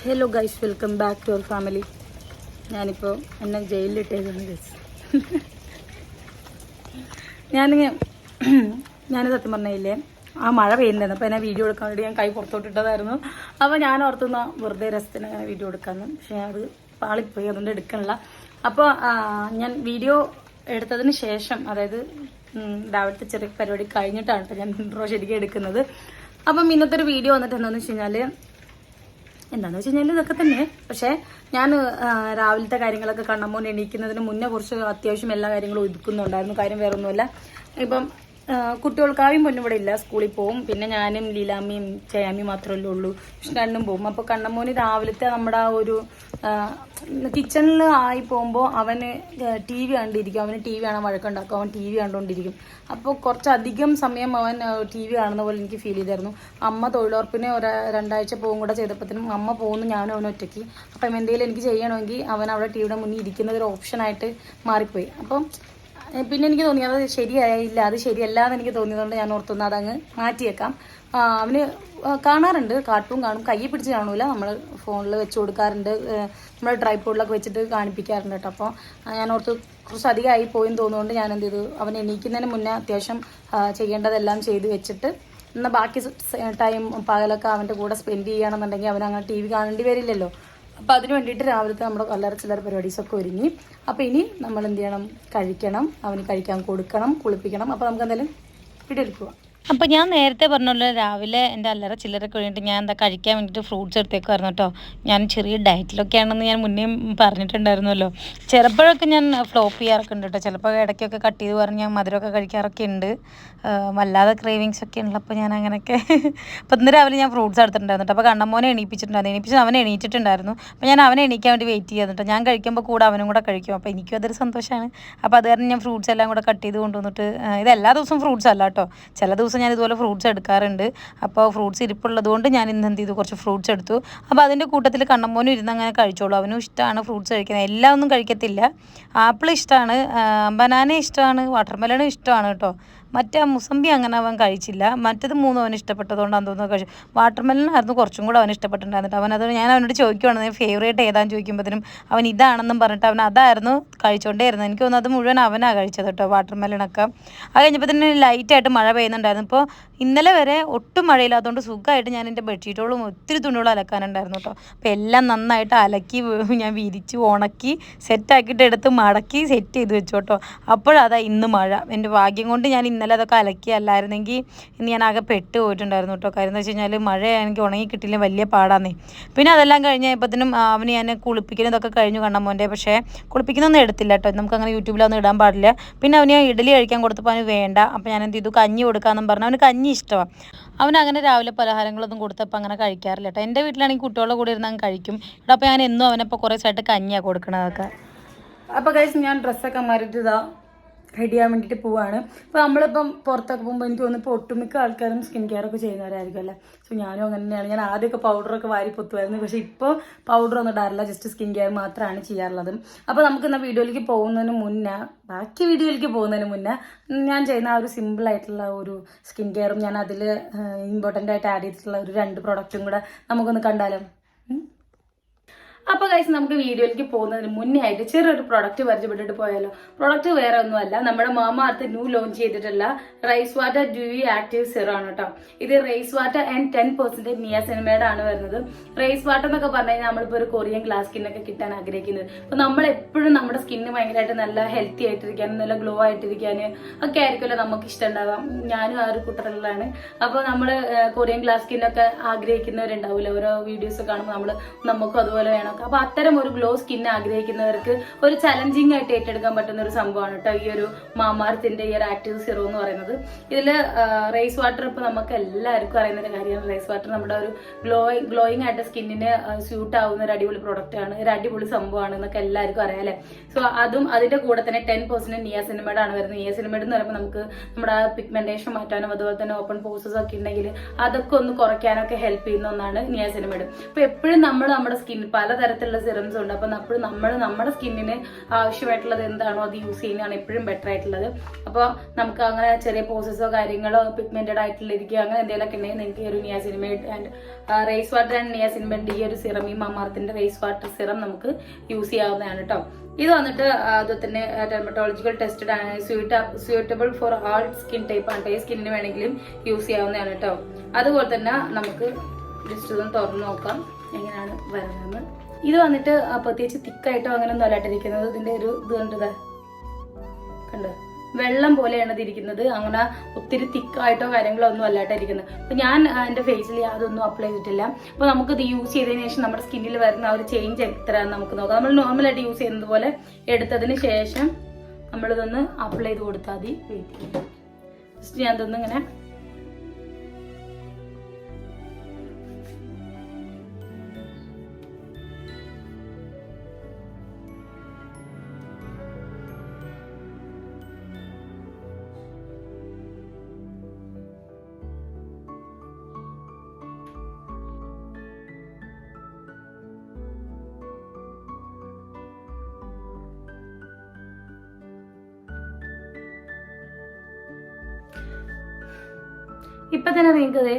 Hello guys, welcome back to our family. ഞാനിപ്പോൾ എന്നെ ജയിലിലിട്ടേക്കാണ് guys. ഞാൻ സത്യം പറഞ്ഞില്ലേ, ആ മഴ പെയ്യുന്നുണ്ടായിരുന്നു. അപ്പോൾ എന്നെ വീഡിയോ എടുക്കാൻ വേണ്ടി ഞാൻ കൈ പുറത്തോട്ടിട്ടതായിരുന്നു. അപ്പോൾ ഞാൻ ഓർത്തുന്ന വെറുതെ രസത്തിന് അങ്ങനെ വീഡിയോ എടുക്കാമെന്ന്. പക്ഷേ അത് പാളിപ്പോയി, അതുകൊണ്ട് എടുക്കണില്ല. അപ്പോൾ ഞാൻ വീഡിയോ എടുത്തതിന് ശേഷം, അതായത് രാവിലത്തെ ചെറിയ പരിപാടി കഴിഞ്ഞിട്ടാണ് കേട്ടോ ഞാൻ ഇൻട്രോ ശരിക്കും എടുക്കുന്നത്. അപ്പം ഇന്നത്തെ ഒരു വീഡിയോ വന്നിട്ട് എന്താണെന്ന് വെച്ച് കഴിഞ്ഞാൽ ഇതൊക്കെ തന്നെ. പക്ഷെ ഞാൻ രാവിലത്തെ കാര്യങ്ങളൊക്കെ കണ്ണമ്മോൻ എണീക്കുന്നതിന് മുന്നേ കുറച്ച് അത്യാവശ്യം എല്ലാ കാര്യങ്ങളും ഒതുക്കുന്നുണ്ടായിരുന്നു. കാര്യം വേറെ ഒന്നുമല്ല, ഇപ്പം കുട്ടികൾക്കാവും പൊന്നും ഇവിടെ ഇല്ല, സ്കൂളിൽ പോവും. പിന്നെ ഞാനും ലീലാമ്മയും ചേയാമ്മയും മാത്രമല്ലേ ഉള്ളൂ. കൃഷ്ണനും പോവും. അപ്പോൾ കണ്ണമ്മോന് രാവിലത്തെ നമ്മുടെ ആ ഒരു കിച്ചണിൽ ആയി പോകുമ്പോൾ അവന് TV കണ്ടിരിക്കും. അവന് TV കാണാൻ വഴക്കുണ്ടാക്കും. അവൻ TV കണ്ടുകൊണ്ടിരിക്കും. അപ്പോൾ കുറച്ചധികം സമയം അവൻ TV കാണുന്ന പോലെ എനിക്ക് ഫീൽ ചെയ്തായിരുന്നു. അമ്മ തൊഴിലുറപ്പിന് 2 ആഴ്ച പോകും കൂടെ ചെയ്തപ്പോഴത്തേനും അമ്മ പോകുന്നു, ഞാനും അവനും ഒറ്റയ്ക്ക്. അപ്പം എന്തെങ്കിലും എനിക്ക് ചെയ്യണമെങ്കിൽ അവൻ അവിടെ TVയുടെ മുന്നിൽ ഇരിക്കുന്നത് ഒരു ഓപ്ഷനായിട്ട് മാറിപ്പോയി. അപ്പം പിന്നെ എനിക്ക് തോന്നി അത് ശരിയായില്ല, അത് ശരിയല്ല എന്ന് എനിക്ക് തോന്നിയതുകൊണ്ട് ഞാൻ ഓർത്തുന്ന അതങ്ങ് മാറ്റിയേക്കാം. അവന് കാണാറുണ്ട്, കാർട്ടൂൺ കാണും, കൈ പിടിച്ച് കാണൂല, നമ്മൾ ഫോണിൽ വെച്ച് കൊടുക്കാറുണ്ട്, നമ്മൾ ട്രൈപോഡിലൊക്കെ വെച്ചിട്ട് കാണിപ്പിക്കാറുണ്ട് കേട്ടോ. അപ്പോൾ ഞാൻ ഓർത്ത് കുറച്ച് അധികമായി പോയെന്ന് തോന്നുന്നുകൊണ്ട് ഞാൻ എന്ത് ചെയ്തു, അവൻ എണീക്കുന്നതിന് മുന്നേ അത്യാവശ്യം ചെയ്യേണ്ടതെല്ലാം ചെയ്ത് വെച്ചിട്ട് എന്നാൽ ബാക്കി ടൈം പകലൊക്കെ അവൻ്റെ കൂടെ സ്പെൻഡ് ചെയ്യുകയാണെന്നുണ്ടെങ്കിൽ അവൻ അങ്ങനെ TV കാണേണ്ടി വരില്ലല്ലോ. അപ്പം അതിന് വേണ്ടിയിട്ട് രാവിലത്തെ നമ്മുടെ അല്ലറ ചില്ലറ പരിപാടീസൊക്കെ ഒരുങ്ങി. അപ്പം ഇനി നമ്മൾ എന്ത് ചെയ്യണം, കഴിക്കണം, അവന് കഴിക്കാൻ കൊടുക്കണം, കുളിപ്പിക്കണം. അപ്പോൾ നമുക്ക് എന്തായാലും വീഡിയോ എടുക്കുക. അപ്പോൾ ഞാൻ നേരത്തെ പറഞ്ഞല്ലോ, രാവിലെ എൻ്റെ അല്ലറ ചില്ലറൊക്കെ വേണ്ടിയിട്ട് ഞാൻ എന്താ കഴിക്കാൻ വേണ്ടിയിട്ട് ഫ്രൂട്ട്സ് എടുത്തേക്കുമായിരുന്നു കേട്ടോ. ഞാൻ ചെറിയ ഡയറ്റിലൊക്കെ ആണെന്ന് ഞാൻ മുന്നേ പറഞ്ഞിട്ടുണ്ടായിരുന്നല്ലോ. ചിലപ്പോഴൊക്കെ ഞാൻ ഫ്ലോപ്പ് ചെയ്യാറൊക്കെ ഉണ്ട് കേട്ടോ. ചിലപ്പോൾ ഇടയ്ക്കൊക്കെ കട്ട് ചെയ്ത് പറഞ്ഞ് ഞാൻ മധുരമൊക്കെ കഴിക്കാറൊക്കെ ഉണ്ട്. വല്ലാതെ ക്രേവിങ്സ് ഒക്കെ ഉള്ളപ്പോൾ ഞാൻ അങ്ങനെയൊക്കെ. അപ്പോൾ ഇന്ന് രാവിലെ ഞാൻ ഫ്രൂട്ട്സ് എടുത്തിട്ടുണ്ടായിരുന്നു കേട്ടോ. അപ്പോൾ കണ്ണമ്മോനെ എണീപ്പിച്ചിട്ടുണ്ടായിരുന്നു. അവനെ എണീറ്റിട്ടുണ്ടായിരുന്നു. അപ്പോൾ ഞാൻ അവനെ എണീക്കാൻ വേണ്ടി വെയിറ്റ് ചെയ്യാൻ കേട്ടോ. ഞാൻ കഴിക്കുമ്പോൾ കൂടെ അവനും കൂടെ കഴിക്കും. അപ്പോൾ എനിക്കും അതൊരു സന്തോഷമാണ്. അപ്പോൾ അത് കാരണം ഞാൻ ഫ്രൂട്ട്സ് എല്ലാം കൂടെ കട്ട് ചെയ്ത് കൊണ്ടുവന്നിട്ട്, ഇത് എല്ലാ ദിവസവും ഫ്രൂട്ട്സ് അല്ല കേട്ടോ, ചില ദിവസം ഞാൻ ഇതുപോലെ ഫ്രൂട്ട്സ് എടുക്കാറുണ്ട്. അപ്പോൾ ഫ്രൂട്ട്സ് ഇരിപ്പുള്ളത് കൊണ്ട് ഞാൻ ഇന്ന് എന്ത് ചെയ്തു, കുറച്ച് ഫ്രൂട്ട്സ് എടുത്തു. അപ്പോൾ അതിൻ്റെ കൂട്ടത്തിൽ കണ്ണമ്മോനും ഇരുന്ന് അങ്ങനെ കഴിച്ചോളൂ. അവനും ഇഷ്ടമാണ് ഫ്രൂട്ട്സ് കഴിക്കുന്നത്. എല്ലാം ഒന്നും കഴിക്കത്തില്ല. ആപ്പിൾ ഇഷ്ടമാണ്, ബനാന ഇഷ്ടമാണ്, വാട്ടർമെലണും ഇഷ്ടമാണ് കേട്ടോ. മറ്റേ മുസമ്പി അങ്ങനെ അവൻ കഴിച്ചില്ല. മറ്റത് 3 അവന് ഇഷ്ടപ്പെട്ടതുകൊണ്ടാണ് തോന്നുന്നത് കഴിച്ചു. വാട്ടർമെലനായിരുന്നു കുറച്ചും കൂടെ അവന് ഇഷ്ടപ്പെട്ടിട്ടുണ്ടായിരുന്നു. അവനത് ഞാൻ അവനോട് ചോദിക്കുവാണ് ഫേവറേറ്റ് ഏതാണെന്ന് ചോദിക്കുമ്പോഴത്തേനും അവൻ ഇതാണെന്നും പറഞ്ഞിട്ട് അവൻ അതായിരുന്നു കഴിച്ചുകൊണ്ടേ ഇരുന്നത്. എനിക്ക് തോന്നുന്നു അത് മുഴുവൻ അവനാണ് കഴിച്ചത് കേട്ടോ, വാട്ടർമെലനൊക്കെ. അത് കഴിഞ്ഞപ്പോൾ തന്നെ ലൈറ്റായിട്ട് മഴ പെയ്യുന്നുണ്ടായിരുന്നു. ഇപ്പോൾ ഇന്നലെ വരെ ഒട്ടും മഴയില്ലാത്തതുകൊണ്ട് സുഖമായിട്ട് ഞാൻ എൻ്റെ ബെഡ്ഷീറ്റുകളും ഒത്തിരി തുണികളും അലക്കാനുണ്ടായിരുന്നു കേട്ടോ. അപ്പോൾ എല്ലാം നന്നായിട്ട് അലക്കി ഞാൻ വിരിച്ച് ഉണക്കി സെറ്റാക്കിയിട്ട് എടുത്ത് മടക്കി സെറ്റ് ചെയ്ത് വെച്ചു കേട്ടോ. അപ്പോഴതാ ഇന്ന് മഴ. എൻ്റെ ഭാഗ്യം കൊണ്ട് ഞാൻ ഇന്നലെ അതൊക്കെ അലക്കിയല്ലായിരുന്നെങ്കിൽ ഇന്ന് ഞാൻ ആകെ പെട്ട് പോയിട്ടുണ്ടായിരുന്നു കേട്ടോ. കാര്യം എന്ന് വെച്ച് കഴിഞ്ഞാൽ മഴ എനിക്ക് ഉണങ്ങി കിട്ടില്ല, വലിയ പാടാന്നേ. പിന്നെ അതെല്ലാം കഴിഞ്ഞപ്പോഴത്തേനും അവന് ഞാൻ കുളിപ്പിക്കുന്നതൊക്കെ കഴിഞ്ഞു കണ്ണമ്മോൻ്റെ. പക്ഷേ കുളിപ്പിക്കുന്നൊന്നും എടുത്തില്ല കേട്ടോ, നമുക്ക് അങ്ങനെ യൂട്യൂബിലൊന്നും ഇടാൻ പാടില്ല. പിന്നെ അവന് ഞാൻ ഇഡലി കഴിക്കാൻ കൊടുത്തപ്പോൾ അവന് വേണ്ട. അപ്പോൾ ഞാൻ എന്ത് ചെയ്തു, കഞ്ഞി കൊടുക്കാമെന്നും പറഞ്ഞു. അവന് കഞ്ഞി ഇഷ്ടമാണ്. അവനങ്ങനെ രാവിലെ പലഹാരങ്ങളൊന്നും കൊടുത്തപ്പോൾ അങ്ങനെ കഴിക്കാറില്ല കേട്ടോ. എൻ്റെ വീട്ടിലാണെങ്കിൽ കുട്ടികളുടെ കൂടെ ഇരുന്ന് അങ്ങ് കഴിക്കും. ഇവിടെ അപ്പോൾ ഞാൻ എന്നും അവനപ്പോൾ കുറേ ദിവസമായിട്ട് കഞ്ഞിയാണ് കൊടുക്കണതൊക്കെ. അപ്പോൾ കഴിച്ച് ഞാൻ ഡ്രസ്സൊക്കെ മാറിയിട്ട് ഇതാ റെഡി ചെയ്യാൻ വേണ്ടിയിട്ട് പോവാണ്. അപ്പോൾ നമ്മളിപ്പം പുറത്തൊക്കെ പോകുമ്പോൾ എനിക്ക് തോന്നുന്നു ഇപ്പോൾ ഒട്ടുമിക്ക ആൾക്കാരും സ്കിൻ കെയർ ഒക്കെ ചെയ്യുന്നവരായിരിക്കും അല്ലേ. സോ ഞാനും അങ്ങനെ തന്നെയാണ്. ഞാൻ ആദ്യമൊക്കെ പൗഡറൊക്കെ വാരി പൊത്തുമായിരുന്നു. പക്ഷേ ഇപ്പോൾ പൗഡറൊന്നും ഇടാറില്ല, ജസ്റ്റ് സ്കിൻ കെയർ മാത്രമാണ് ചെയ്യാറുള്ളത്. അപ്പോൾ നമുക്ക് ഇന്ന് വീഡിയോയിലേക്ക് പോകുന്നതിന് മുന്നേ, ബാക്കി വീഡിയോയിലേക്ക് പോകുന്നതിന് മുന്നേ ഞാൻ ചെയ്യുന്ന ആ ഒരു സിമ്പിളായിട്ടുള്ള ഒരു സ്കിൻ കെയറും ഞാൻ അതിൽ ഇമ്പോർട്ടൻ്റ് ആയിട്ട് ആഡ് ചെയ്തിട്ടുള്ള ഒരു 2 പ്രോഡക്റ്റും കൂടെ നമുക്കൊന്ന് കണ്ടാലോ. അപ്പോൾ ഗൈസ്, നമുക്ക് വീഡിയോയിലേക്ക് പോകുന്നതിന് മുന്നേ ആയിട്ട് ചെറിയൊരു പ്രൊഡക്റ്റ് പരിചയപ്പെട്ടിട്ട് പോയാലോ. പ്രൊഡക്റ്റ് വേറെ ഒന്നുമല്ല, നമ്മുടെ മാമാഅർത്ത് ന്യൂ ലോഞ്ച് ചെയ്തിട്ടുള്ള rice water dewy active serum ആണ് കേട്ടോ. ഇത് റൈസ് വാട്ടർ ആൻഡ് 10% നിയാസിനമൈഡ് ആണ് വരുന്നത്. റൈസ് വാട്ടർ എന്നൊക്കെ പറഞ്ഞു കഴിഞ്ഞാൽ നമ്മളിപ്പോൾ ഒരു കൊറിയൻ ഗ്ലാസ് സ്കിന്നൊക്കെ കിട്ടാൻ ആഗ്രഹിക്കുന്നത്. അപ്പോൾ നമ്മൾ എപ്പോഴും നമ്മുടെ സ്കിന്ന് ഭയങ്കരമായിട്ട് നല്ല ഹെൽത്തി ആയിട്ടിരിക്കാനും നല്ല ഗ്ലോ ആയിട്ടിരിക്കാനും ഒക്കെ ആയിരിക്കുമല്ലോ നമുക്ക് ഇഷ്ടം ഉണ്ടാവാം. ഞാനും ആ ഒരു കൂട്ടറിലാണ്. അപ്പോൾ നമ്മൾ കൊറിയൻ ഗ്ലാസ് സ്കിന്നൊക്കെ ആഗ്രഹിക്കുന്നവരുണ്ടാവില്ല, ഓരോ വീഡിയോസ് കാണുമ്പോൾ നമുക്കും അതുപോലെ വേണം. അപ്പൊ അത്തരം ഒരു ഗ്ലോ സ്കിൻ ആഗ്രഹിക്കുന്നവർക്ക് ഒരു ചലഞ്ചിങ് ആയിട്ട് ഏറ്റെടുക്കാൻ പറ്റുന്ന ഒരു സംഭവമാണ് കേട്ടോ ഈ ഒരു മാമാഅർത്തിന്റെ ഈ ഒരു ആക്റ്റീവ് സിറം എന്ന് പറയുന്നത്. ഇതില് റൈസ് വാട്ടർ ഇപ്പൊ നമുക്ക് എല്ലാവർക്കും അറിയുന്ന ഒരു കാര്യമാണ്. റൈസ് വാട്ടർ നമ്മുടെ ഒരു ഗ്ലോയിങ് ആയിട്ട് സ്കിന്നിന് സ്യൂട്ട് ആവുന്ന ഒരു അടിപൊളി പ്രൊഡക്റ്റ് ആണ്, ഒരു അടിപൊളി സംഭവമാണ് എന്നൊക്കെ എല്ലാവർക്കും അറിയാം അല്ലെ. സോ അതും അതിന്റെ കൂടെ തന്നെ 10% നിയാസിനമൈഡ് ആണ് വരുന്നത്. നിയാസിനമൈഡ് എന്ന് പറയുമ്പോൾ നമുക്ക് നമ്മുടെ പിഗ്മെന്റേഷൻ മാറ്റാനും അതുപോലെ തന്നെ ഓപ്പൺ പോസസ് ഒക്കെ ഉണ്ടെങ്കിൽ അതൊക്കെ ഒന്ന് കുറയ്ക്കാനൊക്കെ ഹെൽപ്പ് ചെയ്യുന്ന ഒന്നാണ് നിയാസിനമൈഡ്. അപ്പൊ എപ്പോഴും നമ്മൾ നമ്മുടെ സ്കിൻ പല പലതരത്തിലുള്ള സിറംസ് ഉണ്ട്. അപ്പം അപ്പോഴും നമ്മുടെ സ്കിന്നിന് ആവശ്യമായിട്ടുള്ളത് എന്താണോ അത് യൂസ് ചെയ്യുന്നതാണ് എപ്പോഴും ബെറ്റർ ആയിട്ടുള്ളത്. അപ്പോൾ നമുക്ക് അങ്ങനെ ചെറിയ പോസസോ കാര്യങ്ങളോ പിഗ്മെന്റഡ് ആയിട്ടുള്ള ഇരിക്കുക അങ്ങനെ എന്തെങ്കിലുമൊക്കെ ഉണ്ടെങ്കിൽ നിങ്ങൾക്ക് ഈ ഒരു നിയാസിനിമേഡ് ആൻഡ് റേസ് വാട്ടർ ആൻഡ് നിയാസിനിമേഡ് ഈ ഒരു സിറം, ഈ മമാർത്തിന്റെ റേസ് വാട്ടർ സിറം നമുക്ക് യൂസ് ചെയ്യാവുന്നതാണ് കേട്ടോ. ഇത് വന്നിട്ട് അതുപോലെ തന്നെ ഡെർമറ്റോളജിക്കൽ ടെസ്റ്റഡ് ആണ്, suitable for all skin type ആണ്. ഈ സ്കിന്നിന് വേണമെങ്കിലും യൂസ് ചെയ്യാവുന്നതാണ് കേട്ടോ. അതുപോലെ തന്നെ നമുക്ക് ജസ്റ്റ് ഒന്ന് തുറന്നു നോക്കാം എങ്ങനെയാണ് വരുന്നത്. ഇത് വന്നിട്ട് പ്രത്യേകിച്ച് തിക്കായിട്ടോ അങ്ങനെ ഒന്നും അല്ലാട്ടിരിക്കുന്നത്. ഇതിന്റെ ഒരു ഇത് കണ്ടത് കണ്ടോ, വെള്ളം പോലെയാണ് ഇതിരിക്കുന്നത്. അങ്ങനെ ഒത്തിരി തിക്കായിട്ടോ കാര്യങ്ങളോ ഒന്നും അല്ലാട്ടിരിക്കുന്നത്. അപ്പൊ ഞാൻ എന്റെ ഫേസിൽ യാതൊന്നും അപ്ലൈ ചെയ്തിട്ടില്ല. അപ്പൊ നമുക്കിത് യൂസ് ചെയ്തതിനു ശേഷം നമ്മുടെ സ്കിന്നിൽ വരുന്ന ആ ഒരു ചേഞ്ച് എത്രയാണെന്ന് നമുക്ക് നോക്കാം. നമ്മൾ നോർമലായിട്ട് യൂസ് ചെയ്യുന്നത് പോലെ എടുത്തതിന് ശേഷം നമ്മളിതൊന്ന് അപ്ലൈ ചെയ്ത് കൊടുത്താൽ മതി. ജസ്റ്റ് ഞാൻ ഇതൊന്ന് ഇങ്ങനെ ഇപ്പൊ തന്നെ നിങ്ങൾക്ക്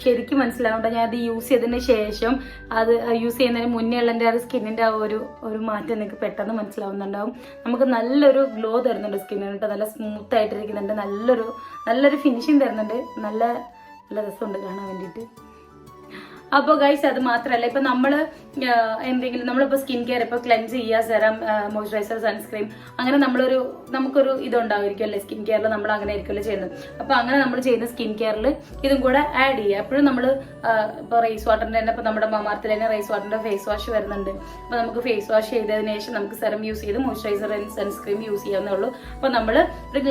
ശരിക്കും മനസ്സിലാവണ്ട. ഞാൻ അത് യൂസ് ചെയ്തതിന് ശേഷം അത് യൂസ് ചെയ്യുന്നതിന് മുന്നേ ഉള്ള എൻ്റെ സ്കിന്നിന്റെ ഒരു മാറ്റം നിങ്ങൾക്ക് പെട്ടെന്ന് മനസ്സിലാവുന്നുണ്ടാവും. നമുക്ക് നല്ലൊരു ഗ്ലോ തരുന്നുണ്ട് സ്കിന്നിന്, നല്ല സ്മൂത്ത് ആയിട്ടിരിക്കുന്നുണ്ട്, നല്ലൊരു ഫിനിഷിങ് തരുന്നുണ്ട്, നല്ല രസമുണ്ട് കാണാൻ വേണ്ടിയിട്ട്. അപ്പോൾ ഗൈസ് അത് മാത്രമല്ല, ഇപ്പൊ നമ്മള് എന്തെങ്കിലും നമ്മളിപ്പോ സ്കിൻ കെയർ ഇപ്പൊ ക്ലെൻസ് ചെയ്യുക, സെറം, മോയ്സ്ചറൈസർ, സൺസ്ക്രീൻ, അങ്ങനെ നമുക്കൊരു ഇതുണ്ടാവുമായിരിക്കും അല്ലെ, സ്കിൻ കെയറിൽ നമ്മൾ അങ്ങനെ ആയിരിക്കുമല്ലോ ചെയ്യുന്നത്. അപ്പൊ അങ്ങനെ നമ്മൾ ചെയ്യുന്ന സ്കിൻ കെയറിൽ ഇതും കൂടെ ആഡ് ചെയ്യുക. എപ്പോഴും നമ്മൾ ഇപ്പൊ റൈസ് വാട്ടറിന്റെ തന്നെ ഇപ്പൊ നമ്മുടെ മമാർത്തിൽ തന്നെ റൈസ് വാട്ടറിന്റെ ഫേസ് വാഷ് വരുന്നുണ്ട്. അപ്പൊ നമുക്ക് ഫേസ് വാഷ് ചെയ്തതിനു ശേഷം നമുക്ക് സെറം യൂസ് ചെയ്ത് മോയ്സ്ചറൈസർ സൺസ്ക്രീൻ യൂസ് ചെയ്യാവുന്നേ ഉള്ളൂ. അപ്പൊ നമ്മൾ ഒരു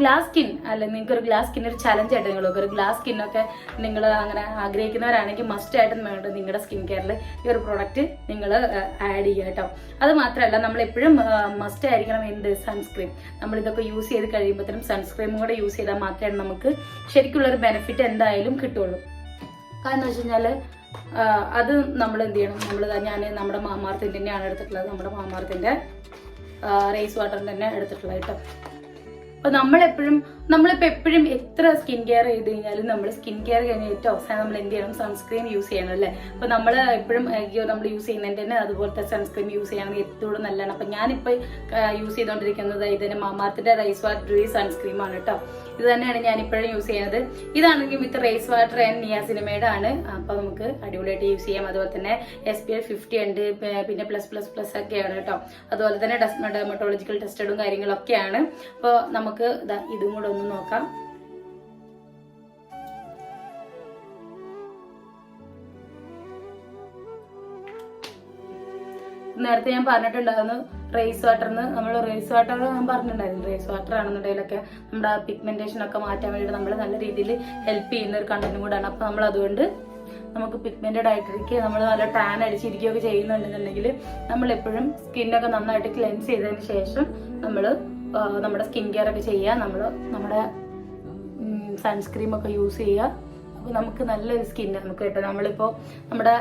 ഗ്ലാസ് സ്കിൻ അല്ലെ, നിങ്ങൾക്ക് ഒരു ഗ്ലാസ് സ്കിൻ ഒരു ചലഞ്ച് ആയിട്ട് നിങ്ങൾക്ക് ഒരു ഗ്ലാസ് സ്കിന്നൊക്കെ നിങ്ങൾ അങ്ങനെ ആഗ്രഹിക്കുന്നവരാണെങ്കിൽ മസ്റ്റ് ആയിട്ടും വേണ്ടത് നിങ്ങളുടെ സ്കിൻ കെയറിൽ ഈ ഒരു പ്രോഡക്റ്റ് നിങ്ങൾ ആഡ് ചെയ്യുക കേട്ടോ. അത് മാത്രമല്ല നമ്മൾ എപ്പോഴും മസ്റ്റ് ആയിരിക്കണം എന്ത് സൺസ്ക്രീൻ. നമ്മൾ ഇതൊക്കെ യൂസ് ചെയ്ത് കഴിയുമ്പോഴത്തേനും സൺസ്ക്രീമും കൂടെ യൂസ് ചെയ്താൽ മാത്രമേ നമുക്ക് ശരിക്കുള്ളൊരു ബെനിഫിറ്റ് എന്തായാലും കിട്ടുള്ളൂ. കാരണം എന്ന് വെച്ച് കഴിഞ്ഞാൽ അത് നമ്മൾ എന്ത് ചെയ്യണം, ഞാൻ നമ്മുടെ മാമാർത്തിൻ്റെ തന്നെയാണ് എടുത്തിട്ടുള്ളത്, നമ്മുടെ മാമാർത്തിൻ്റെ റേസ് വാട്ടറിൻ്റെ തന്നെ എടുത്തിട്ടുള്ളത് കേട്ടോ. അപ്പൊ നമ്മളിപ്പോ എപ്പോഴും എത്ര സ്കിൻ കെയർ ചെയ്ത് കഴിഞ്ഞാലും നമ്മൾ സ്കിൻ കെയർ കഴിഞ്ഞ ഏറ്റവും അവസാനം നമ്മൾ എന്ത് ചെയ്യണം, സൺസ്ക്രീൻ യൂസ് ചെയ്യണം അല്ലേ. അപ്പൊ നമ്മൾ എപ്പോഴും നമ്മൾ യൂസ് ചെയ്യുന്നതിന്റെ തന്നെ അതുപോലത്തെ സൺസ്ക്രീൻ യൂസ് ചെയ്യണമെങ്കിൽ ഏറ്റവും നല്ലതാണ്. അപ്പൊ ഞാനിപ്പോ യൂസ് ചെയ്തുകൊണ്ടിരിക്കുന്നത് ഇതിന് മാമാർത്തിന്റെ റൈസ് വാട്ടർ സൺസ്ക്രീം ആണ് കേട്ടോ. ഇത് തന്നെയാണ് ഞാൻ ഇപ്പോഴും യൂസ് ചെയ്യുന്നത്. ഇതാണെങ്കിൽ വിത്ത് റൈസ് വാട്ടർ ആൻഡ് നിയാസിനിമേഡ് ആണ്. അപ്പൊ നമുക്ക് അടിപൊളിയായിട്ട് യൂസ് ചെയ്യാം. അതുപോലെ തന്നെ SPF 50 ഉണ്ട്, പിന്നെ പ്ലസ് ഒക്കെയാണ് കേട്ടോ. അതുപോലെ തന്നെ ഡെർമറ്റോളജിക്കൽ ടെസ്റ്റഡും കാര്യങ്ങളൊക്കെയാണ്. അപ്പോൾ നമുക്ക് ഇതും കൂടെ ഒന്ന് നോക്കാം. നേരത്തെ ഞാൻ പറഞ്ഞിട്ടുണ്ടായിരുന്നു റൈസ് വാട്ടറിന് നമ്മൾ റൈസ് വാട്ടർ ഞാൻ പറഞ്ഞിട്ടുണ്ടായിരുന്നു. റൈസ് വാട്ടർ ആണെന്നുണ്ടെങ്കിലൊക്കെ നമ്മുടെ പിഗ്മെന്റേഷൻ ഒക്കെ മാറ്റാൻ വേണ്ടിയിട്ട് നമ്മൾ നല്ല രീതിയിൽ ഹെൽപ്പ് ചെയ്യുന്ന ഒരു കണ്ടന്റും കൂടാണ്. അപ്പൊ നമ്മൾ അതുകൊണ്ട് നമുക്ക് പിഗ്മെന്റഡ് ആയിട്ടിരിക്കുക, നമ്മൾ നല്ല ടാൻ അടിച്ചിരിക്കുകയൊക്കെ ചെയ്യുന്നുണ്ടെന്നുണ്ടെങ്കിൽ നമ്മളെപ്പോഴും സ്കിന്നൊക്കെ നന്നായിട്ട് ക്ലെൻസ് ചെയ്തതിന് ശേഷം നമ്മൾ നമ്മുടെ സ്കിൻ കെയർ ഒക്കെ ചെയ്യുക, നമ്മുടെ സൺസ്ക്രീം ഒക്കെ യൂസ് ചെയ്യുക. അപ്പോൾ നമുക്ക് നല്ലൊരു സ്കിൻ നമുക്ക് കിട്ടും. നമ്മളിപ്പോൾ നമ്മുടെ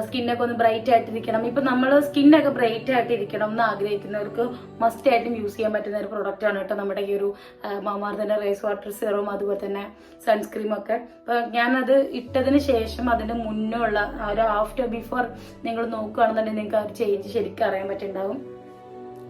സ്കിന്നൊക്കെ ഒന്ന് ബ്രൈറ്റ് ആയിട്ടിരിക്കണം, ഇപ്പൊ നമ്മൾ സ്കിന്നൊക്കെ ബ്രൈറ്റ് ആയിട്ടിരിക്കണം എന്ന് ആഗ്രഹിക്കുന്നവർക്ക് മസ്റ്റ് ആയിട്ടും യൂസ് ചെയ്യാൻ പറ്റുന്ന ഒരു പ്രൊഡക്റ്റ് ആണ് കേട്ടോ നമ്മുടെ ഈ ഒരു മാമാർത്തിന്റെ റൈസ് വാട്ടർ സിറം, അതുപോലെ തന്നെ സൺസ്ക്രീം ഒക്കെ. അപ്പൊ ഞാനത് ഇട്ടതിന് ശേഷം അതിന്റെ മുന്നേ ഉള്ള ഒരു ആഫ്റ്റർ ബിഫോർ നിങ്ങൾ നോക്കുകയാണെന്നുണ്ടെങ്കിൽ നിങ്ങൾക്ക് ആ ഒരു ചേഞ്ച് ശരിക്കും അറിയാൻ പറ്റുന്നുണ്ടാവും.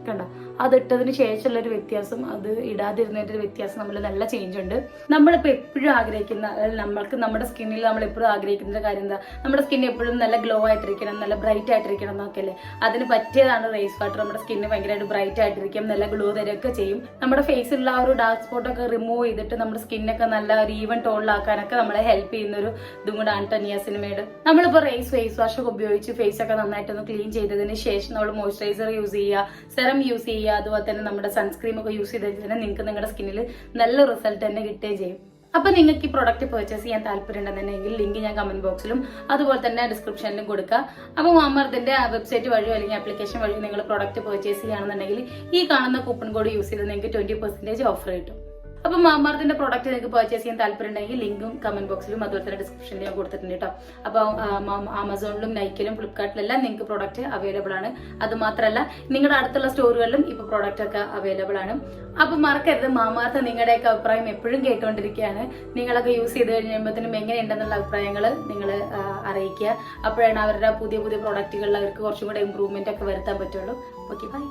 കണ്ടോ, അതിട്ടതിന് ശേഷമുള്ള ഒരു വ്യത്യാസം, അത് ഇടാതിരുന്നതിന്റെ ഒരു വ്യത്യാസം, നമ്മൾ നല്ല ചേഞ്ച് ഉണ്ട്. നമ്മളിപ്പോൾ എപ്പോഴും ആഗ്രഹിക്കുന്ന, നമ്മൾക്ക് നമ്മുടെ സ്കിന്നിൽ നമ്മൾ എപ്പോഴും ആഗ്രഹിക്കുന്ന കാര്യം എന്താ, നമ്മുടെ സ്കിൻ എപ്പോഴും നല്ല ഗ്ലോ ആയിട്ടിരിക്കണം, നല്ല ബ്രൈറ്റ് ആയിട്ടിരിക്കണം എന്നൊക്കെ അല്ലേ. അതിന് പറ്റിയതാണ് റൈസ് വാട്ടർ. നമ്മുടെ സ്കിന്ന് ഭയങ്കരമായിട്ട് ബ്രൈറ്റ് ആയിട്ടിരിക്കും, നല്ല ഗ്ലോ തരുകയൊക്കെ ചെയ്യും. നമ്മുടെ ഫേസിലുള്ള ആ ഒരു ഡാർക്ക് സ്പോട്ടൊക്കെ റിമൂവ് ചെയ്തിട്ട് നമ്മുടെ സ്കിന്നൊക്കെ നല്ല ഒരു ഈവൻ ടോണിലാക്കാനൊക്കെ നമ്മളെ ഹെൽപ്പ് ചെയ്യുന്ന ഒരു ഇതും കൂടെ ആണ് നിയാസിനിമേഡ്. നമ്മളിപ്പോൾ ഫേസ് വാഷ് ഒക്കെ ഉപയോഗിച്ച് ഫേസ് ഒക്കെ നന്നായിട്ടൊന്ന് ക്ലീൻ ചെയ്തതിന് ശേഷം നമ്മൾ മോയ്സ്ചറൈസർ യൂസ് ചെയ്യുക, സെറം യൂസ് ചെയ്യുക, അതുപോലെ തന്നെ നമ്മുടെ സൺസ്ക്രീം ഒക്കെ യൂസ് ചെയ്ത് കഴിഞ്ഞാൽ നിങ്ങൾക്ക് നിങ്ങളുടെ സ്കിന്നിൽ നല്ല റിസൾട്ട് തന്നെ കിട്ടുകയും ചെയ്യും. അപ്പൊ നിങ്ങൾക്ക് ഈ പ്രോഡക്റ്റ് പർച്ചേസ് ചെയ്യാൻ താല്പര്യം ഉണ്ടെന്നുണ്ടെങ്കിൽ ലിങ്ക് ഞാൻ കമന്റ് ബോക്സിലും അതുപോലെ തന്നെ ഡിസ്ക്രിപ്ഷനിലും കൊടുക്കുക. അപ്പൊ മാമാർത്തിന്റെ വെബ്സൈറ്റ് വഴിയോ അല്ലെങ്കിൽ ആപ്ലിക്കേഷൻ വഴിയോ നിങ്ങൾ പ്രോഡക്റ്റ് പർച്ചേസ് ചെയ്യുകയാണെന്നുണ്ടെങ്കിൽ ഈ കാണുന്ന കൂപ്പൺ കോഡ് യൂസ് ചെയ്ത് നിങ്ങൾക്ക് 20% ഓഫർ കിട്ടും. അപ്പം മാമാർത്തിന്റെ പ്രോഡക്റ്റ് നിങ്ങൾക്ക് പർച്ചേസ് ചെയ്യാൻ താല്പര്യം ഉണ്ടെങ്കിൽ ലിങ്കും കമന്റ് ബോക്സിലും അതുപോലെ തന്നെ ഡിസ്ക്രിപ്ഷനിലും ഞാൻ കൊടുത്തിട്ടുണ്ട് കേട്ടോ. അപ്പോൾ ആമസോണിലും നൈക്കിലും ഫ്ലിപ്കാർട്ടിലെല്ലാം നിങ്ങൾക്ക് പ്രോഡക്റ്റ് അവൈലബിൾ ആണ്. അത് മാത്രമല്ല നിങ്ങളുടെ അടുത്തുള്ള സ്റ്റോറുകളിലും ഇപ്പോൾ പ്രോഡക്റ്റ് ഒക്കെ അവൈലബിൾ ആണ്. അപ്പം മറക്കരുത്, മാമാർത്ത് നിങ്ങളുടെയൊക്കെ അഭിപ്രായം എപ്പോഴും കേട്ടുകൊണ്ടിരിക്കുകയാണ്. നിങ്ങളൊക്കെ യൂസ് ചെയ്ത് കഴിയുമ്പോഴത്തേനും എങ്ങനെയുണ്ടെന്നുള്ള അഭിപ്രായങ്ങൾ നിങ്ങൾ അറിയിക്കുക. അപ്പോഴാണ് അവരുടെ പുതിയ പുതിയ പ്രോഡക്റ്റുകളിൽ അവർക്ക് കുറച്ചും കൂടെ ഇമ്പ്രൂവ്മെന്റ് ഒക്കെ വരുത്താൻ പറ്റുള്ളൂ. Okay, bye.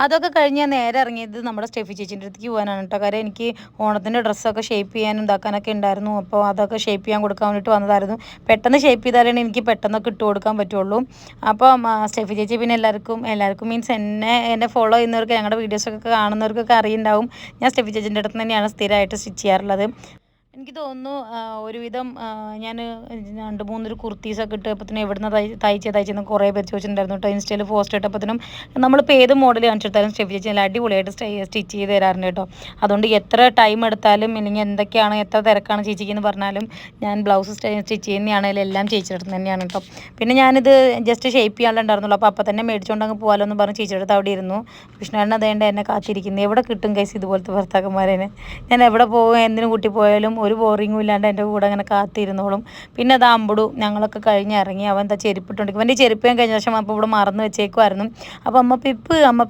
അതൊക്കെ കഴിഞ്ഞ് ഞാൻ നേരെ ഇറങ്ങിയത് നമ്മുടെ സ്റ്റെഫി ചേച്ചീൻ്റെ അടുത്തേക്ക് പോകാനാണ് കേട്ടോ. കാര്യം എനിക്ക് ഓണത്തിൻ്റെ ഡ്രസ്സൊക്കെ ഷേപ്പ് ചെയ്യാനും ഇതാക്കാനൊക്കെ ഉണ്ടായിരുന്നു. അപ്പോൾ അതൊക്കെ ഷേപ്പ് ചെയ്യാൻ കൊടുക്കാൻ വേണ്ടിയിട്ട് വന്നതായിരുന്നു. പെട്ടെന്ന് ഷേപ്പ് ചെയ്താലാണ് എനിക്ക് പെട്ടെന്നൊക്കെ ഇട്ട് കൊടുക്കാൻ പറ്റുള്ളൂ. അപ്പോൾ സ്റ്റെഫി ചേച്ചി പിന്നെ എല്ലാവർക്കും മീൻസ് എന്നെ ഫോളോ ചെയ്യുന്നവർക്ക്, ഞങ്ങളുടെ വീഡിയോസൊക്കെ കാണുന്നവർക്കൊക്കെ അറിയുണ്ടാവും. ഞാൻ സ്റ്റെഫി ചേച്ചീൻ്റെ അടുത്ത് തന്നെയാണ് സ്ഥിരമായിട്ട് സ്റ്റിച്ച് ചെയ്യാറുള്ളത്. എനിക്ക് തോന്നുന്നു ഒരുവിധം ഞാൻ 2-3 കുർത്തീസൊക്കെ ഇട്ടപ്പോഴത്തേനും എവിടുന്ന് തയ്ച്ചെന്ന് കുറേ പേര് ചോദിച്ചിട്ടുണ്ടായിരുന്നു കേട്ടോ. ഇൻസ്റ്റയിൽ പോസ്റ്റ് ഇട്ടപ്പോഴത്തേനും നമ്മളിപ്പോൾ ഏത് മോഡൽ കാണിച്ചെടുത്താലും സ്റ്റെഫി ചേച്ചി നല്ല അടിപൊളിയായിട്ട് സ്റ്റിച്ച് ചെയ്ത് തരാറുണ്ട് കേട്ടോ. അതുകൊണ്ട് എത്ര ടൈം എടുത്താലും അല്ലെങ്കിൽ എന്തൊക്കെയാണ് എത്ര തിരക്കാണ് ചേച്ചിക്ക് എന്ന് പറഞ്ഞാലും ഞാൻ ബ്ലൗസ് സ്റ്റിച്ച് ചെയ്യുന്നതാണെങ്കിലും എല്ലാം ചേച്ചിയുടെ അടുത്ത് തന്നെയാണ് കേട്ടോ. പിന്നെ ഞാനിത് ജസ്റ്റ് ഷേപ്പ് ചെയ്യാനുണ്ടായിരുന്നുള്ളൂ. അപ്പോൾ തന്നെ മേടിച്ചുകൊണ്ട് അങ്ങ് പോകാമല്ലോ എന്ന് പറഞ്ഞ് ചേച്ചിയുടെ അടുത്ത് അവിടെ ഇരുന്നു. കൃഷ്ണേട്ടൻ അതേണ്ട എന്നെ കാത്തിരിക്കുന്നു. എവിടെ കിട്ടും കൈസ് ഇതുപോലത്തെ ഭർത്താക്കന്മാരേനെ? ഞാൻ എവിടെ പോകും, എന്തിനു കൂട്ടി പോയാലും ഒരു ബോറിങ്ങും ഇല്ലാണ്ട് എൻ്റെ കൂടെ അങ്ങനെ കാത്തിരുന്നോളും. പിന്നെ അത് അമ്പടു ഞങ്ങളൊക്കെ കഴിഞ്ഞ് ഇറങ്ങി. അവൻ എന്താ ചെരുപ്പിട്ടുണ്ട്. ഇവൻ്റെ ചെരുപ്പ് ഞാൻ കഴിഞ്ഞ വർഷം അപ്പോൾ ഇവിടെ മറന്ന് വെച്ചേക്കുമായിരുന്നു. അപ്പോൾ അമ്മ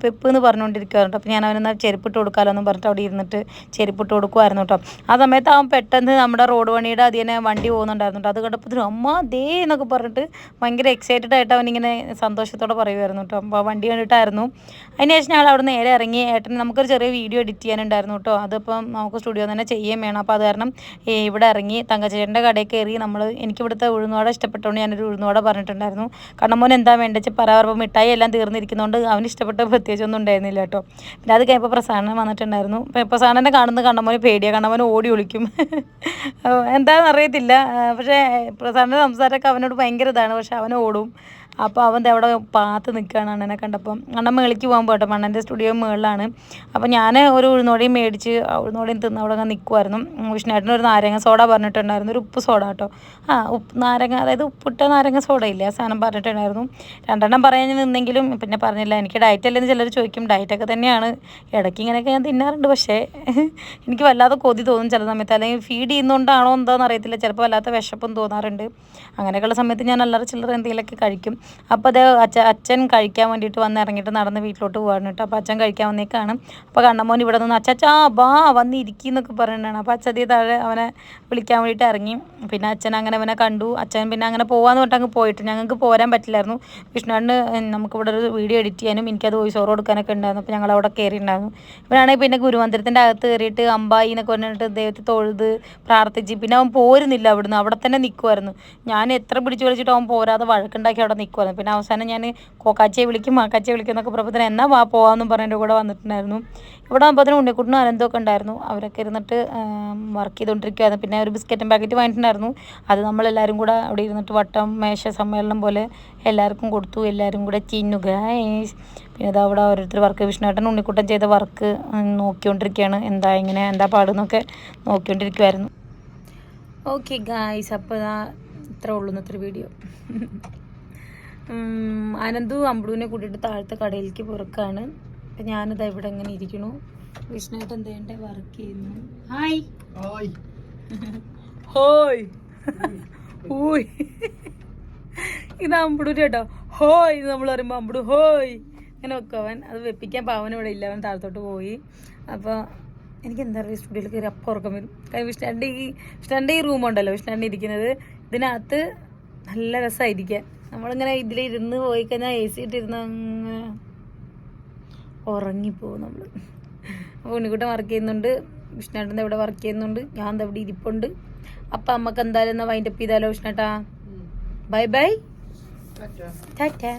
പെപ്പ് എന്ന് പറഞ്ഞുകൊണ്ടിരിക്കുവായിരുന്നു. അപ്പോൾ ഞാൻ അവനെന്നാൽ ചെരുപ്പിട്ട് കൊടുക്കാമല്ലോ എന്ന് പറഞ്ഞിട്ട് അവിടെ ഇരുന്നിട്ട് ചെരുപ്പിട്ട് കൊടുക്കുമായിരുന്നു കേട്ടോ. ആ സമയത്ത് അവൻ പെട്ടെന്ന് നമ്മുടെ റോഡ് പണിയുടെ അതിനെ വണ്ടി പോകുന്നുണ്ടായിരുന്നു. അത് കണ്ടപ്പോൾ അമ്മ ദേ എന്നൊക്കെ പറഞ്ഞിട്ട് ഭയങ്കര എക്സൈറ്റഡ് ആയിട്ട് അവനിങ്ങനെ സന്തോഷത്തോടെ പറയുമായിരുന്നു കേട്ടോ. അപ്പോൾ വണ്ടി കണ്ടിട്ടായിരുന്നു. അതിനുശേഷം ഞങ്ങൾ അവിടെ നേരെ ഇറങ്ങി. ഏട്ടൻ നമുക്കൊരു ചെറിയ വീഡിയോ എഡിറ്റ് ചെയ്യാനുണ്ടായിരുന്നു കേട്ടോ. അതിപ്പം നമുക്ക് സ്റ്റുഡിയോ തന്നെ ചെയ്യുകയും വേണം. അപ്പോൾ അത് കാരണം ഇവിടെ ഇറങ്ങി തങ്കച്ചേട്ടൻ്റെ കടയിൽ കയറി. എനിക്കിവിടുത്തെ ഉഴുന്നുവട ഇഷ്ടപ്പെട്ടതുകൊണ്ട് ഞാനൊരു ഉഴുന്നുവട പറഞ്ഞിട്ടുണ്ടായിരുന്നു. കണ്ണമോൻ എന്താ വേണ്ടത് പറയുമ്പോൾ മിഠായി എല്ലാം തീർന്നിരിക്കുന്നതുകൊണ്ട് അവന് ഇഷ്ടപ്പെട്ട പ്രത്യേകിച്ചൊന്നും ഉണ്ടായിരുന്നില്ല കേട്ടോ. പിന്നെ അത് കഴിഞ്ഞപ്പോൾ പ്രസാദനം വന്നിട്ടുണ്ടായിരുന്നു. പ്രസാദനെ കാണുന്ന കണ്ണമോന് പേടിയാണ്. കണ്ണമോന് ഓടി ഒളിക്കും. എന്താണെന്ന് അറിയത്തില്ല. പക്ഷേ പ്രസാദൻ്റെ സംസാരമൊക്കെ അവനോട് ഭയങ്കര ഇതാണ്. പക്ഷെ അവൻ ഓടും. അപ്പോൾ അവൻ അവിടെ പാത്ത് നിൽക്കുകയാണ് അണ്ണനെ കണ്ടപ്പം. അണ്ണൻ മേളിക്ക് പോകാൻ പോട്ടെ, അണ്ണൻ്റെ സ്റ്റുഡിയോ മേളിലാണ്. അപ്പോൾ ഞാൻ ഒരു ഉഴുന്നോടയും മേടിച്ച് ഉഴുന്നോടയും തിന്ന് അവിടെ അങ്ങനെ നിൽക്കുമായിരുന്നു. വിഷ്ണുവേട്ടന് ഒരു നാരങ്ങ സോഡ പറഞ്ഞിട്ടുണ്ടായിരുന്നു. ഒരു ഉപ്പ് സോഡ കേട്ടോ. നാരങ്ങ, അതായത് ഉപ്പിട്ട നാരങ്ങ സോഡ ഇല്ലേ, ആ സാധനം പറഞ്ഞിട്ടുണ്ടായിരുന്നു. 2 പറയാൻ നിന്നെങ്കിലും പിന്നെ പറഞ്ഞില്ല. എനിക്ക് ഡയറ്റ് അല്ലെന്ന് ചിലർ ചോദിക്കും. ഡയറ്റൊക്കെ തന്നെയാണ്. ഇടയ്ക്ക് ഇങ്ങനെയൊക്കെ ഞാൻ തിന്നാറുണ്ട്. പക്ഷേ എനിക്ക് വല്ലാതെ കൊതി തോന്നും ചില സമയത്ത്. അല്ലെങ്കിൽ ഫീഡ് ചെയ്യുന്നതുകൊണ്ടാണോ എന്താണെന്ന് അറിയത്തില്ല. ചിലപ്പോൾ വല്ലാത്ത വിശപ്പും തോന്നാറുണ്ട്. അങ്ങനെയൊക്കെയുള്ള സമയത്ത് ഞാൻ അല്ലറ ചില്ലറ എന്തെങ്കിലുമൊക്കെ കഴിക്കും. അപ്പോൾ അത് അച്ഛൻ കഴിക്കാൻ വേണ്ടിയിട്ട് ഇറങ്ങിയിട്ട് നടന്ന് വീട്ടിലോട്ട് പോകാണ് കേട്ടോ. അപ്പോൾ അച്ഛൻ കഴിക്കാൻ വന്നേക്കാണ്. അപ്പോൾ കണ്ണമോൻ ഇവിടെ നിന്ന് അച്ചാ ബാ വന്നിരിക്കുന്നൊക്കെ പറയുന്നതാണ്. അപ്പോൾ അച്ഛതി താഴെ അവനെ വിളിക്കാൻ വേണ്ടിയിട്ട് ഇറങ്ങി. പിന്നെ അച്ഛൻ അങ്ങനെ അവനെ കണ്ടു. അച്ഛൻ പിന്നെ അങ്ങനെ പോകാമെന്ന് പറഞ്ഞിട്ട് അങ്ങ് പോയിട്ട് ഞങ്ങൾക്ക് പോരാൻ പറ്റില്ലായിരുന്നു. വിഷ്ണുവിന് നമുക്കിവിടെ ഒരു വീഡിയോ എഡിറ്റ് ചെയ്യാനും എനിക്കത് വോയിസ് ഓവർ കൊടുക്കാനൊക്കെ ഉണ്ടായിരുന്നു. അപ്പോൾ ഞങ്ങൾ അവിടെ കയറിയിട്ടുണ്ടായിരുന്നു. ഇവനാണെങ്കിൽ പിന്നെ ഗുരുമന്ദിരത്തിൻ്റെ അകത്ത് കയറിയിട്ട് അമ്പായി എന്നൊക്കെ പറഞ്ഞിട്ട് ദൈവത്തെ തൊഴുത് പ്രാർത്ഥിച്ച് പിന്നെ അവൻ പോരുന്നില്ല. അവിടുന്ന് അവിടെ തന്നെ നിൽക്കുമായിരുന്നു. ഞാൻ എത്ര പിടിച്ച് വിളിച്ചിട്ട് അവൻ പോരാതെ വഴക്കുണ്ടാക്കി അവിടെ നിൽക്കുമായിരുന്നു. പിന്നെ അവസാനം ഞാൻ കോക്കാച്ചിയെ വിളിക്കും മാക്കാച്ചിയെ വിളിക്കും എന്നൊക്കെ പറഞ്ഞപ്പോൾ എന്നാ പോകാമെന്നും പറഞ്ഞ് എൻ്റെ കൂടെ വന്നിട്ടുണ്ടായിരുന്നു. ഇവിടെ ആകുമ്പോഴത്തേനും ഉണ്ണിക്കുട്ടനും അനന്തമൊക്കെ ഉണ്ടായിരുന്നു. അവരൊക്കെ ഇരുന്നിട്ട് വർക്ക് ചെയ്തുകൊണ്ടിരിക്കുമായിരുന്നു. പിന്നെ ഒരു ബിസ്ക്കറ്റും പാക്കറ്റ് വാങ്ങിയിട്ടുണ്ടായിരുന്നു. അത് നമ്മളെല്ലാവരും കൂടെ അവിടെ ഇരുന്നിട്ട് വട്ടം മേശ സമ്മേളനം പോലെ എല്ലാവർക്കും കൊടുത്തു. എല്ലാവരും കൂടെ ചിന്നുക. പിന്നെ അത് അവിടെ ഓരോരുത്തർ വർക്ക്, വിഷ്ണുവേട്ടൻ ഉണ്ണിക്കുട്ടൻ ചെയ്ത വർക്ക് നോക്കിക്കൊണ്ടിരിക്കുകയാണ്. എന്താ പാടുന്നൊക്കെ നോക്കിക്കൊണ്ടിരിക്കുമായിരുന്നു. ഓക്കെ ഗായ്സ്, അപ്പോൾ ഇത്ര ഉള്ളൂ ഇന്നത്തെ വീഡിയോ. അനന്തു അമ്പുവിനെ കൂട്ടിയിട്ട് താഴത്തെ കടയിലേക്ക് പുറക്കാണ്. അപ്പം ഞാനിതാ ഇവിടെ ഇങ്ങനെ ഇരിക്കണു. വിഷ്ണുവേട്ടൻ എന്തേണ്ട വർക്ക് ചെയ്യുന്നു. ഹായ് ഹോയ് ഹോയ് ഇത് അമ്പുടു കേട്ടോ. ഹോയ് ഇത് നമ്മൾ പറയുമ്പോൾ അമ്പുടു ഹോയ് അങ്ങനെ വെക്കും. അവൻ അത് വെപ്പിക്കാൻ പാവൻ ഇവിടെ ഇല്ല. അവൻ താഴത്തോട്ട് പോയി. അപ്പോൾ എനിക്ക് എന്താ പറയുക, സ്റ്റുഡിയോയിൽ കയറി അപ്പം ഉറക്കം വരും. കാര്യം വിഷ്ണുവിൻ്റെ ഈ റൂമുണ്ടല്ലോ, വിഷ്ണുവിൻ്റെ ഇരിക്കുന്നത്, ഇതിനകത്ത് നല്ല രസമായിരിക്കാൻ. നമ്മളിങ്ങനെ ഇതിലിരുന്ന് പോയി കഴിഞ്ഞാൽ AC ഇട്ടിരുന്ന് അങ്ങനെ ഉറങ്ങിപ്പോവും നമ്മൾ. അപ്പോൾ ഉണ്ണിക്കുട്ടൻ വർക്ക് ചെയ്യുന്നുണ്ട്, വിഷ്ണുവേട്ടൻ ഇവിടെ വർക്ക് ചെയ്യുന്നുണ്ട്, ഞാൻ ഇവിടെ ഇരിപ്പുണ്ട്. അപ്പം അമ്മക്ക് എന്തായാലും എന്നാൽ വൈൻഡപ്പ് ചെയ്താലോ വിഷ്ണുവേട്ടാ? Bye bye, Tata.